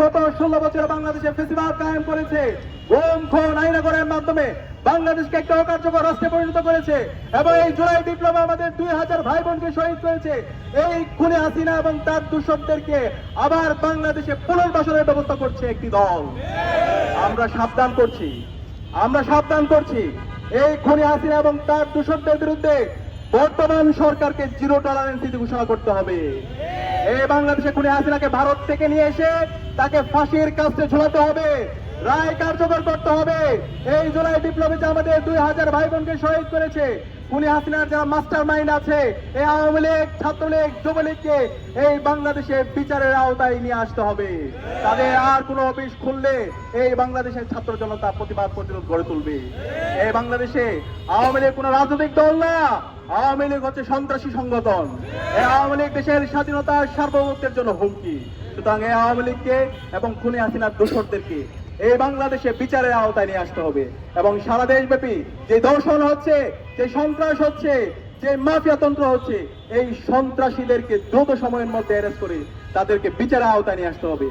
গত 16 বছরে বাংলাদেশে ফেসিবাদ কায়েম করেছে, গুম খুন আইনাগরের মাধ্যমে বাংলাদেশকে একটা অকার্যকর রাষ্ট্রে পরিণত করেছে এবং এই জুলাই বিপ্লবে আমাদের 2000 ভাই বোনকে শহীদ করেছে। এই খুনি হাসিনা এবং তার দূষকদেরকে আবার বাংলাদেশে পুনর্বাসনের ব্যবস্থা করছে একটি দল। আমরা সাবধান করছি এই খুনি হাসিনা এবং তার দূষকদের বিরুদ্ধে বর্তমান সরকারকে জিরো টলারেন্স নীতি ঘোষণা করতে হবে। এই বাংলাদেশে খুনি হাসিনাকে ভারত থেকে নিয়ে এসে তাকে ফাঁসির কাস্টে ঝোলাতে হবে, রায় কার্যকর করতে হবে। এই জুলাই বিপ্লবে যে আমাদের 2000 ভাই বোনকে শহীদ করেছে, খুনি হাসিনার যারা মাস্টার মাইন্ড আছে, এই আওয়ামী লীগ, ছাত্রলীগ, যুবলীগকে এই বাংলাদেশে বিচারের আওতায় নিয়ে আসতে হবে। তাদের আর কোনো অফিস খুললে এই বাংলাদেশের ছাত্র জনতা প্রতিবাদ প্রতিরোধ গড়ে তুলবে। এই বাংলাদেশে আওয়ামী লীগ কোনো রাজনৈতিক দল না, আওয়ামী লীগ হচ্ছে সন্ত্রাসী সংগঠন। এই আওয়ামী লীগ দেশের স্বাধীনতা সার্বভৌমত্বের জন্য হুমকি। সুতরাং এই আওয়ামী লীগকে এবং খুনি হাসিনার দোষরদেরকে এই বাংলাদেশে বিচারের আওতায় নিয়ে আসতে হবে এবং সারা দেশব্যাপী যে দর্শন হচ্ছে, যে সন্ত্রাস হচ্ছে, যে মাফিয়াতন্ত্র হচ্ছে, এই সন্ত্রাসীদেরকে দ্রুত সময়ের মধ্যে অ্যারেস্ট করে তাদেরকে বিচারের আওতায় নিয়ে আসতে হবে।